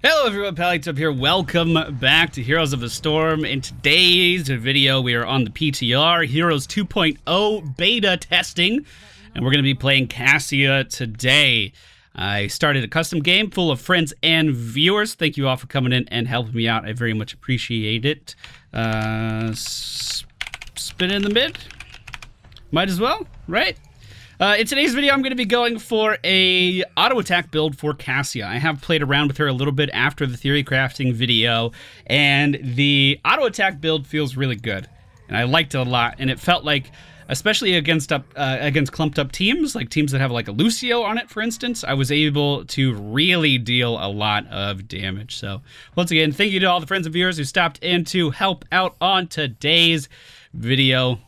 Hello everyone, MFPallytime here. Welcome back to Heroes of the Storm. In today's video, we are on the PTR, Heroes 2.0 beta testing, and we're going to be playing Cassia today. I started a custom game full of friends and viewers. Thank you all for coming in and helping me out. I very much appreciate it. Spin in the mid. Might as well, right? In today's video, I'm going to be going for a auto attack build for Cassia. I have played around with her a little bit after the theory crafting video, and the auto attack build feels really good, and I liked it a lot. And it felt like, especially against clumped up teams, like teams that have like a Lucio on it, for instance, I was able to really deal a lot of damage. So once again, thank you to all the friends and viewers who stopped in to help out on today's video.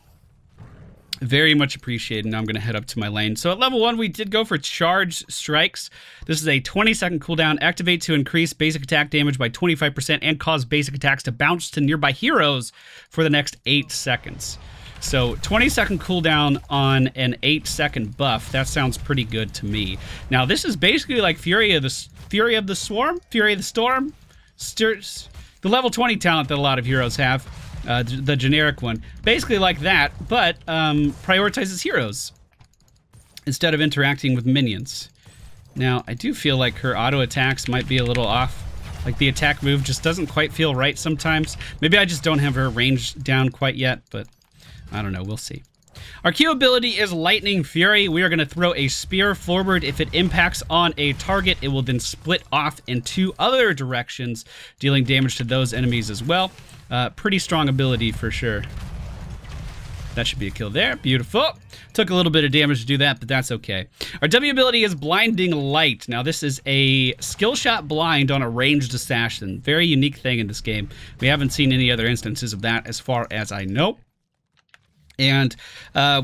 Very much appreciated. Now I'm going to head up to my lane. So at level 1, we did go for charge strikes. This is a 20-second cooldown. Activate to increase basic attack damage by 25% and cause basic attacks to bounce to nearby heroes for the next 8 seconds. So 20-second cooldown on an 8-second buff. That sounds pretty good to me. Now this is basically like Fury of the Storm, the level 20 talent that a lot of heroes have. The generic one. Basically like that, but prioritizes heroes instead of interacting with minions. Now, I do feel like her auto attacks might be a little off. Like the attack move just doesn't quite feel right sometimes. Maybe I just don't have her range down quite yet, but I don't know. We'll see. Our Q ability is Lightning Fury. We are going to throw a spear forward. If it impacts on a target, it will then split off in 2 other directions, dealing damage to those enemies as well. Pretty strong ability for sure. That should be a kill there. Beautiful. Took a little bit of damage to do that, but that's okay. Our W ability is Blinding Light. Now this is a skill shot blind on a ranged assassin. Very unique thing in this game. We haven't seen any other instances of that as far as I know. And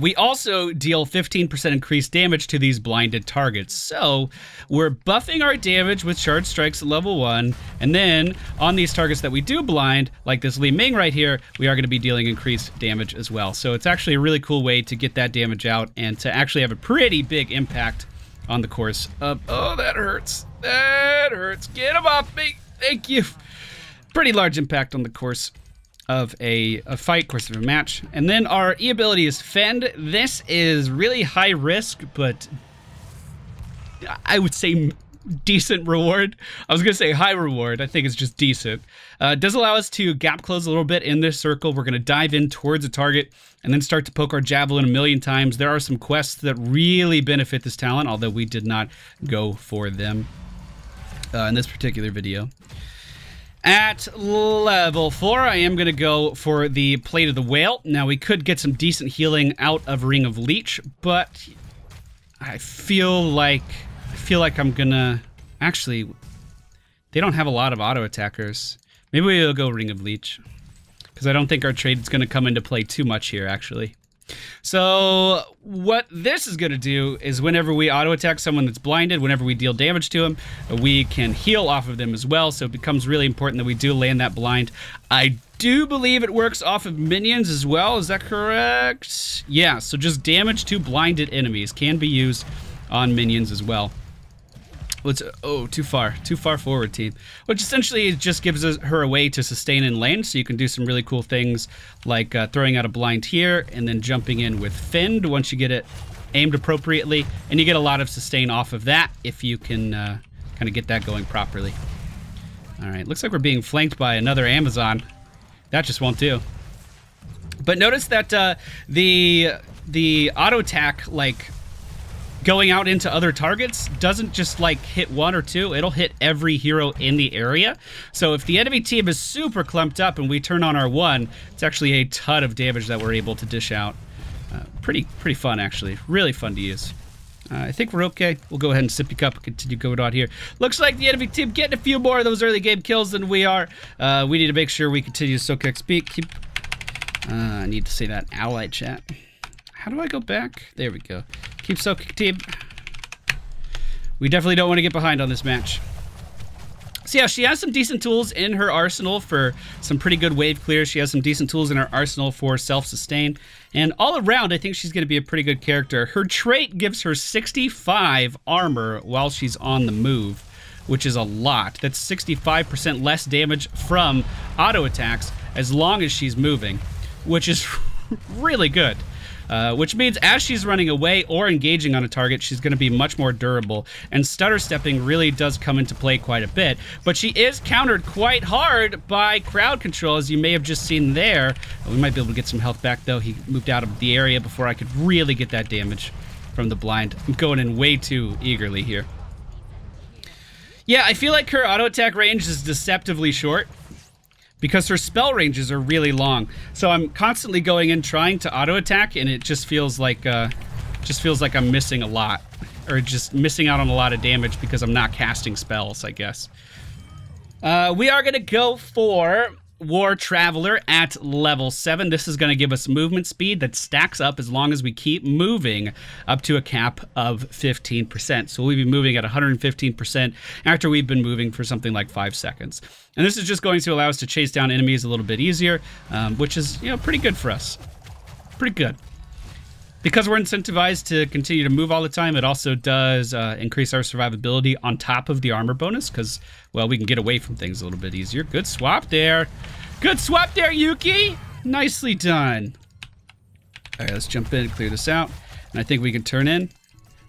we also deal 15% increased damage to these blinded targets. So we're buffing our damage with charge strikes at level 1. And then on these targets that we do blind, like this Li Ming right here, we are going to be dealing increased damage as well. So it's actually a really cool way to get that damage out and to actually have a pretty big impact on the course of... Oh, that hurts. That hurts. Get him off me. Thank you. Pretty large impact on the course of a fight, course of a match. And then our E ability is Fend. This is really high risk, but I would say decent reward. I was gonna say high reward. I think it's just decent. It does allow us to gap close a little bit in this circle. We're gonna dive in towards a target and then start to poke our javelin a million times. There are some quests that really benefit this talent, although we did not go for them in this particular video. At level 4, I am going to go for the Plate of the Whale. Now, we could get some decent healing out of Ring of Leech, but I feel like I'm going to... Actually, they don't have a lot of auto attackers. Maybe we'll go Ring of Leech, because I don't think our trade is going to come into play too much here, actually. So what this is going to do is whenever we auto attack someone that's blinded, whenever we deal damage to them, we can heal off of them as well. So it becomes really important that we do land that blind. I do believe it works off of minions as well. Is that correct? Yeah, so just damage to blinded enemies can be used on minions as well. Oh, too far forward, team. Which essentially just gives her a way to sustain in lane, so you can do some really cool things like throwing out a blind here and then jumping in with Fend once you get it aimed appropriately, and you get a lot of sustain off of that if you can kind of get that going properly. All right, looks like we're being flanked by another Amazon. That just won't do. But notice that the auto attack, like, going out into other targets doesn't just like hit 1 or 2, it'll hit every hero in the area. So if the enemy team is super clumped up and we turn on our 1, it's actually a ton of damage that we're able to dish out. Pretty fun, actually. Really fun to use. I think we're okay. We'll go ahead and sip your cup and continue going on here. Looks like the enemy team getting a few more of those early game kills than we are. We need to make sure we continue to soak XP. I need to say that ally chat. How do I go back? There we go. Keep soaking, team. We definitely don't want to get behind on this match. So yeah, she has some decent tools in her arsenal for some pretty good wave clears. She has some decent tools in her arsenal for self-sustain. And all around, I think she's going to be a pretty good character. Her trait gives her 65 armor while she's on the move, which is a lot. That's 65% less damage from auto attacks as long as she's moving, which is really good. Which means as she's running away or engaging on a target, she's going to be much more durable. And stutter stepping really does come into play quite a bit. But she is countered quite hard by crowd control, as you may have just seen there. We might be able to get some health back, though. He moved out of the area before I could really get that damage from the blind. I'm going in way too eagerly here. Yeah, I feel like her auto attack range is deceptively short, because her spell ranges are really long. So I'm constantly going in trying to auto attack, and it just feels like I'm missing a lot, or just missing out on a lot of damage because I'm not casting spells, I guess. We are gonna go for War Traveler at level 7. This is gonna give us movement speed that stacks up as long as we keep moving up to a cap of 15%. So we'll be moving at 115% after we've been moving for something like 5 seconds. And this is just going to allow us to chase down enemies a little bit easier, which is, you know, pretty good for us. Pretty good. Because we're incentivized to continue to move all the time, it also does increase our survivability on top of the armor bonus, because, well, we can get away from things a little bit easier. Good swap there. Good swap there, Yuki. Nicely done. All right, let's jump in and clear this out. And I think we can turn in.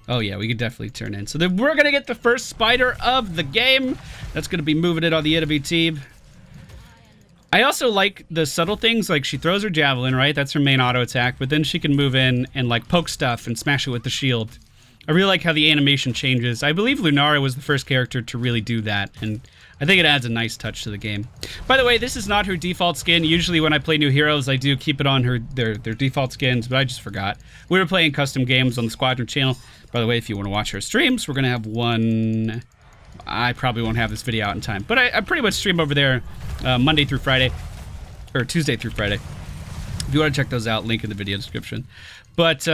Oh, yeah, we can definitely turn in. So then we're going to get the first spider of the game. That's going to be moving it on the enemy team. I also like the subtle things, like she throws her javelin, right? That's her main auto attack, but then she can move in and like poke stuff and smash it with the shield. I really like how the animation changes. I believe Lunara was the first character to really do that, and I think it adds a nice touch to the game. By the way, this is not her default skin. Usually when I play new heroes, I do keep it on their default skins, but I just forgot. We were playing custom games on the Squadron channel. By the way, if you want to watch our streams, we're going to have one... I probably won't have this video out in time, but I pretty much stream over there Monday through Friday, or Tuesday through Friday. If you want to check those out, link in the video description. But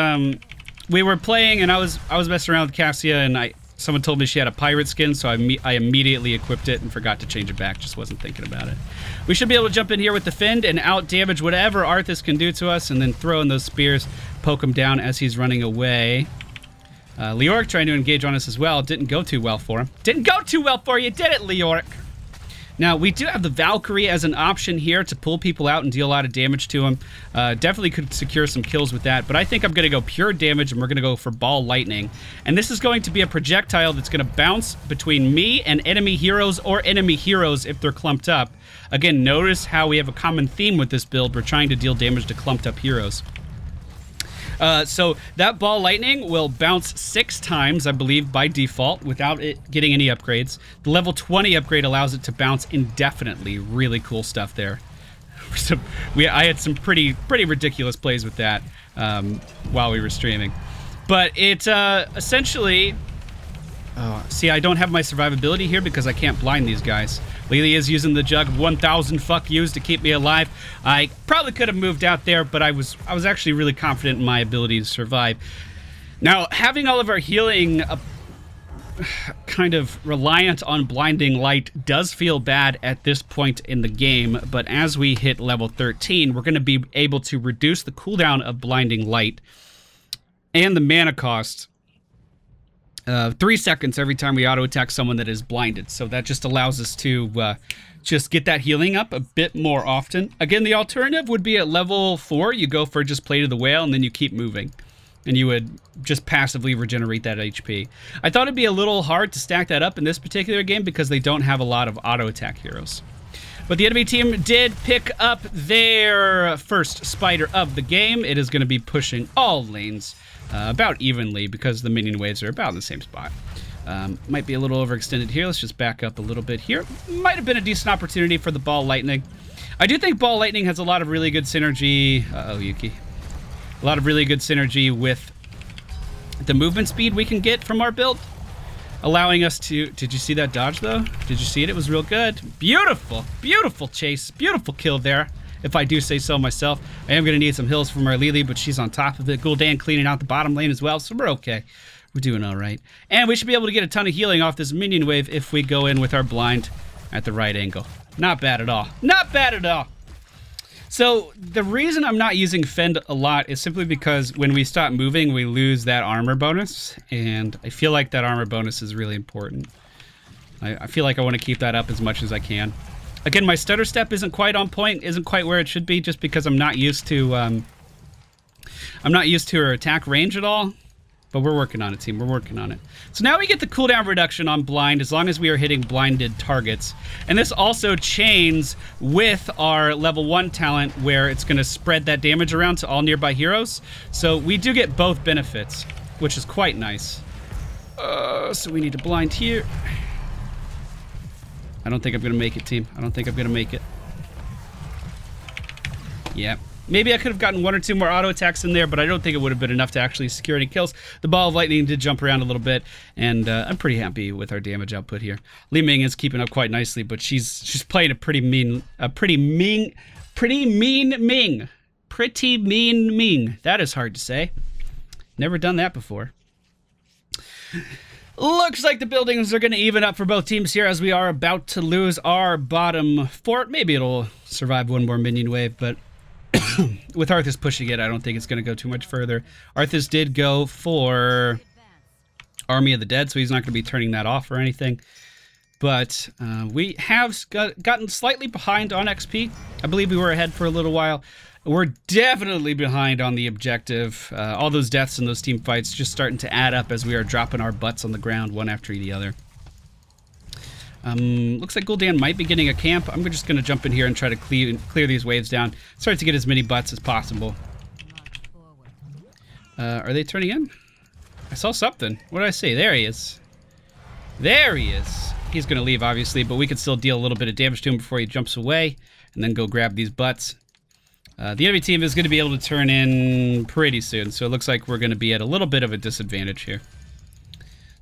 we were playing, and I was messing around with Cassia, and someone told me she had a pirate skin, so I immediately equipped it and forgot to change it back. Just wasn't thinking about it. We should be able to jump in here with the Fend and out damage whatever Arthas can do to us, and then throw in those spears, poke him down as he's running away. Leoric trying to engage on us as well. Didn't go too well for him. Didn't go too well for you, did it, Leoric? Now, we do have the Valkyrie as an option here to pull people out and deal a lot of damage to them. Definitely could secure some kills with that, but I think I'm going to go pure damage, and we're going to go for Ball Lightning. And this is going to be a projectile that's going to bounce between me and enemy heroes, or enemy heroes if they're clumped up. Again, notice how we have a common theme with this build. We're trying to deal damage to clumped up heroes. So that Ball Lightning will bounce 6 times, I believe, by default, without it getting any upgrades. The level 20 upgrade allows it to bounce indefinitely. Really cool stuff there. So I had some pretty ridiculous plays with that while we were streaming. But it essentially... see, I don't have my survivability here because I can't blind these guys. Lily is using the jug 1,000 fuck yous to keep me alive. I probably could have moved out there, but I was actually really confident in my ability to survive. Now, having all of our healing kind of reliant on blinding light does feel bad at this point in the game, but as we hit level 13, we're going to be able to reduce the cooldown of blinding light and the mana cost 3 seconds every time we auto attack someone that is blinded. So that just allows us to just get that healing up a bit more often. Again, the alternative would be at level 4, you go for just Plate of the Whale, and then you keep moving. And you would just passively regenerate that HP. I thought it'd be a little hard to stack that up in this particular game because they don't have a lot of auto attack heroes. But the enemy team did pick up their first spider of the game. It is going to be pushing all lanes about evenly because the minion waves are about in the same spot. Might be a little overextended here. Let's just back up a little bit here. Might have been a decent opportunity for the Ball Lightning. I do think Ball Lightning has a lot of really good synergy. Uh-oh, Yuki. A lot of really good synergy with the movement speed we can get from our build. Allowing us to... Did you see that dodge, though? Did you see it? It was real good. Beautiful. Beautiful chase. Beautiful kill there, if I do say so myself. I am going to need some hills from our Lily, but she's on top of it. Gul'dan cleaning out the bottom lane as well, so we're okay. We're doing all right. And we should be able to get a ton of healing off this minion wave if we go in with our blind at the right angle. Not bad at all. Not bad at all. So the reason I'm not using Fend a lot is simply because when we stop moving, we lose that armor bonus. And I feel like that armor bonus is really important. I feel like I want to keep that up as much as I can. Again, my stutter step isn't quite on point, isn't quite where it should be, just because I'm not used to her attack range at all. But we're working on it, team. We're working on it. So now we get the cooldown reduction on blind as long as we are hitting blinded targets. And this also chains with our level 1 talent where it's going to spread that damage around to all nearby heroes. So we do get both benefits, which is quite nice. So we need to blind here. I don't think I'm going to make it, team. I don't think I'm going to make it. Yeah. Maybe I could have gotten 1 or 2 more auto attacks in there, but I don't think it would have been enough to actually secure any kills. The ball of lightning did jump around a little bit, and I'm pretty happy with our damage output here. Li Ming is keeping up quite nicely, but she's playing a pretty mean Ming. That is hard to say. Never done that before. Looks like the buildings are going to even up for both teams here as we are about to lose our bottom fort. Maybe it'll survive one more minion wave, but with Arthas pushing it, I don't think it's going to go too much further. Arthas did go for Army of the Dead, so he's not going to be turning that off or anything. But we have gotten slightly behind on XP. I believe we were ahead for a little while. We're definitely behind on the objective. All those deaths in those team fights just starting to add up as we are dropping our butts on the ground one after the other. Looks like Gul'dan might be getting a camp. I'm just going to jump in here and try to clear these waves down. Start to get as many butts as possible. Are they turning in? I saw something. What did I see? There he is. There he is. He's going to leave, obviously, but we can still deal a little bit of damage to him before he jumps away and then go grab these butts. The enemy team is going to be able to turn in pretty soon, so it looks like we're going to be at a little bit of a disadvantage here.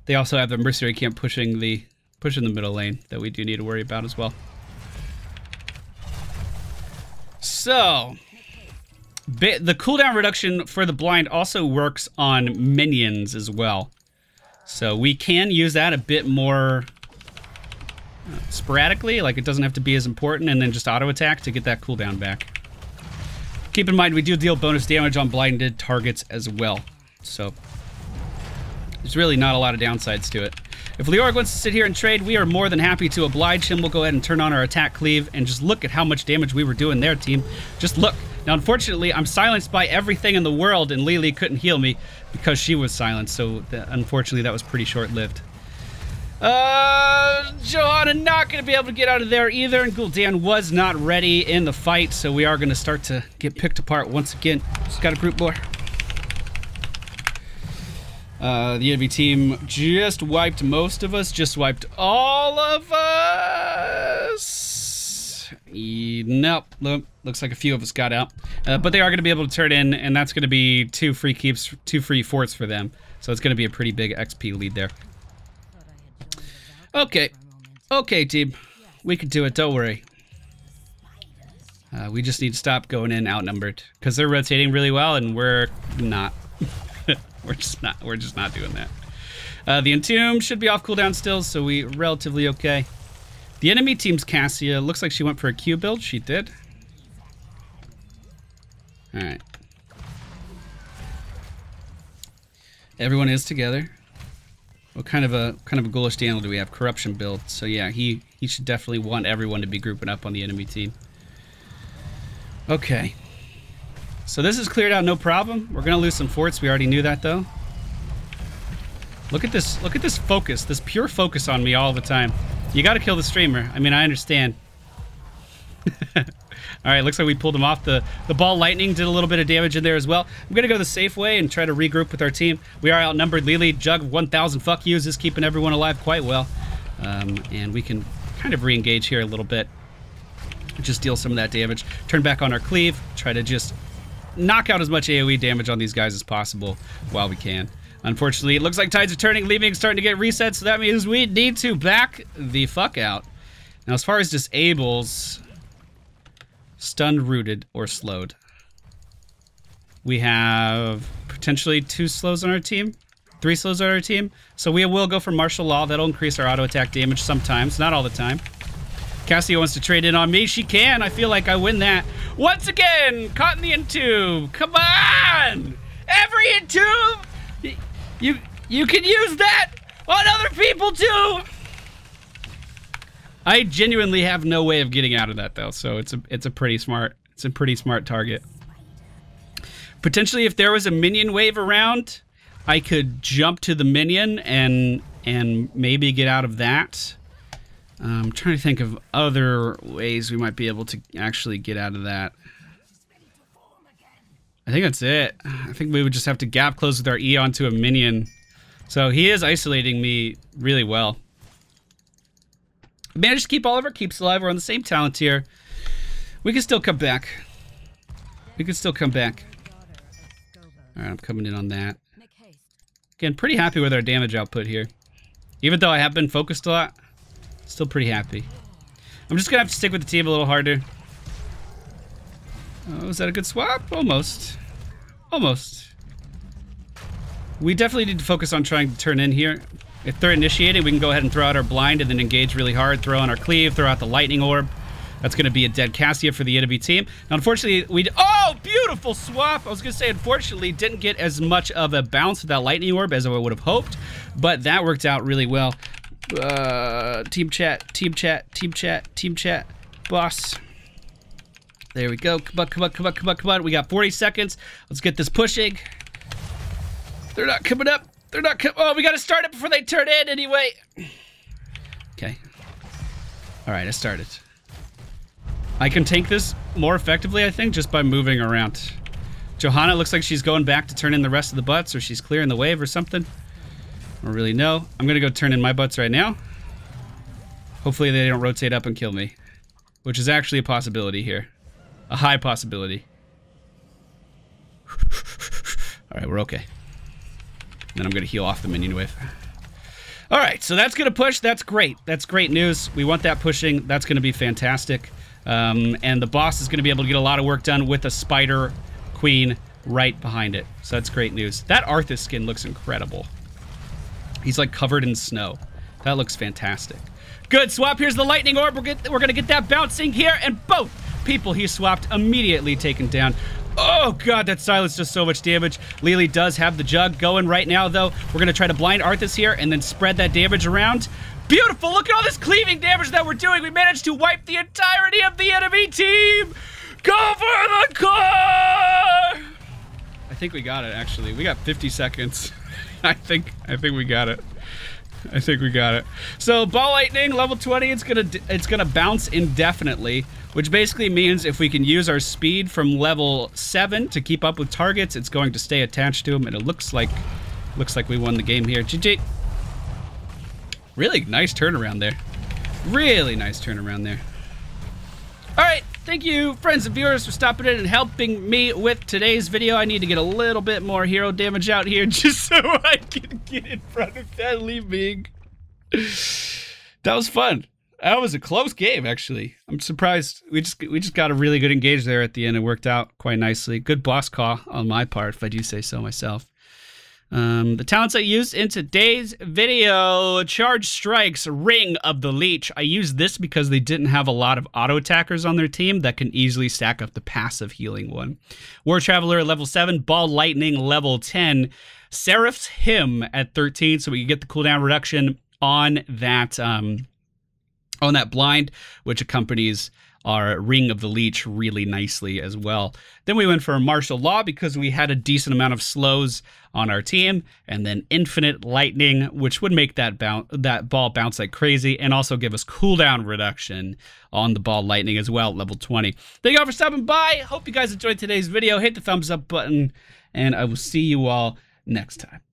They also have the mercenary camp pushing the middle lane that we do need to worry about as well. So, the cooldown reduction for the blind also works on minions as well. So we can use that a bit more sporadically, like it doesn't have to be as important, and then just auto attack to get that cooldown back. Keep in mind, we do deal bonus damage on blinded targets as well. So there's really not a lot of downsides to it. If Leoric wants to sit here and trade, we are more than happy to oblige him. We'll go ahead and turn on our attack cleave and just look at how much damage we were doing there, team. Just look. Now, unfortunately, I'm silenced by everything in the world, and Lily couldn't heal me because she was silenced, so unfortunately that was pretty short-lived. Johanna not going to be able to get out of there either, and Gul'dan was not ready in the fight, so we are going to start to get picked apart once again. Just got a group more. The enemy team just wiped most of us, just wiped all of us. Nope, looks like a few of us got out. But they are going to be able to turn in, and that's going to be 2 free keeps, 2 free forts for them. So it's going to be a pretty big XP lead there. Okay, okay team, we can do it, don't worry. We just need to stop going in outnumbered, because they're rotating really well, and we're not. We're just not doing that. The Entomb should be off cooldown still, so we're relatively okay. The enemy team's Cassia looks like she went for a Q build. She did. All right. Everyone is together. What kind of a ghoulish Daniel do we have? Corruption build. So yeah, he should definitely want everyone to be grouping up on the enemy team. Okay. So this is cleared out, no problem. We're gonna lose some forts. We already knew that though. Look at this focus, this pure focus on me all the time. You gotta kill the streamer. I mean, I understand. All right, looks like we pulled him off. The ball lightning did a little bit of damage in there as well. I'm gonna go the safe way and try to regroup with our team. We are outnumbered. Lily Jug 1,000 fuck yous is keeping everyone alive quite well. And we can kind of re-engage here a little bit. Just deal some of that damage. Turn back on our cleave. Try to just knock out as much AoE damage on these guys as possible while we can. Unfortunately, it looks like tides are turning, leaving starting to get reset, so that means we need to back the fuck out. Now, as far as disables, stunned, rooted, or slowed, we have potentially 2 slows on our team, 3 slows on our team, so we will go for martial law. That'll increase our auto attack damage sometimes, not all the time. Cassia wants to trade in on me. She can. I feel like I win that. Once again, caught in the Entomb. Come on! Every Entomb! You can use that on other people too! I genuinely have no way of getting out of that though, so it's a pretty smart target. Potentially, if there was a minion wave around, I could jump to the minion and maybe get out of that. I'm trying to think of other ways we might be able to actually get out of that. I think that's it. I think we would just have to gap close with our E onto a minion. So he is isolating me really well. We managed to keep all of our keeps alive. We're on the same talent tier. We can still come back. We can still come back. Alright, I'm coming in on that. Again, pretty happy with our damage output here. Even though I have been focused a lot, still pretty happy. I'm just gonna have to stick with the team a little harder. Oh, is that a good swap? Almost. Almost. We definitely need to focus on trying to turn in here. If they're initiating, we can go ahead and throw out our blind and then engage really hard, throw on our cleave, throw out the lightning orb. That's going to be a dead Cassia for the enemy team. Now, unfortunately, oh, beautiful swap. I was going to say, unfortunately, didn't get as much of a bounce with that lightning orb as I would have hoped, but that worked out really well. Team chat, team chat, team chat, team chat, boss. There we go. Come on, come on, come on, come on, come on. We got 40 seconds. Let's get this pushing. They're not coming up. They're not coming. Oh, we got to start it before they turn in anyway. Okay. All right, I started. I can tank this more effectively, I think, just by moving around. Johanna looks like she's going back to turn in the rest of the butts, or she's clearing the wave or something. I don't really know. I'm going to go turn in my butts right now. Hopefully they don't rotate up and kill me, which is actually a possibility here. A high possibility. All right, we're okay. Then I'm going to heal off the minion wave. All right, so that's going to push. That's great. That's great news. We want that pushing. That's going to be fantastic. And the boss is going to be able to get a lot of work done with a spider queen right behind it. So that's great news. That Arthas skin looks incredible. He's like covered in snow. That looks fantastic. Good swap. Here's the lightning orb. We're going to get that bouncing here, and both people he swapped immediately taken down. Oh god, that silence does so much damage. Lily does have the jug going right now, though. We're going to try to blind Arthas here and then spread that damage around. Beautiful! Look at all this cleaving damage that we're doing. We managed to wipe the entirety of the enemy team. Go for the core! I think we got it, actually. We got 50 seconds. I think we got it. I think we got it. So ball lightning, level 20, it's gonna bounce indefinitely, which basically means if we can use our speed from level 7 to keep up with targets, it's going to stay attached to them, and it looks like we won the game here. GG. Really nice turnaround there. Really nice turnaround there. All right, thank you, friends and viewers, for stopping in and helping me with today's video. I need to get a little bit more hero damage out here just so I can get in front of that leaving. That was fun. That was a close game, actually. I'm surprised. We just got a really good engage there at the end. It worked out quite nicely. Good boss call on my part, if I do say so myself. The talents I used in today's video: Charge Strikes, Ring of the Leech. I used this because they didn't have a lot of auto attackers on their team that can easily stack up the passive healing one. War Traveler level 7, Ball Lightning level 10, Seraph's Hymn at 13, so we can get the cooldown reduction on that blind, which accompanies our Ring of the Leech really nicely as well. Then we went for a martial law because we had a decent amount of slows on our team, and then infinite lightning, which would make that ball bounce like crazy and also give us cooldown reduction on the ball lightning as well, level 20. Thank you all for stopping by. Hope you guys enjoyed today's video. Hit the thumbs up button, and I will see you all next time.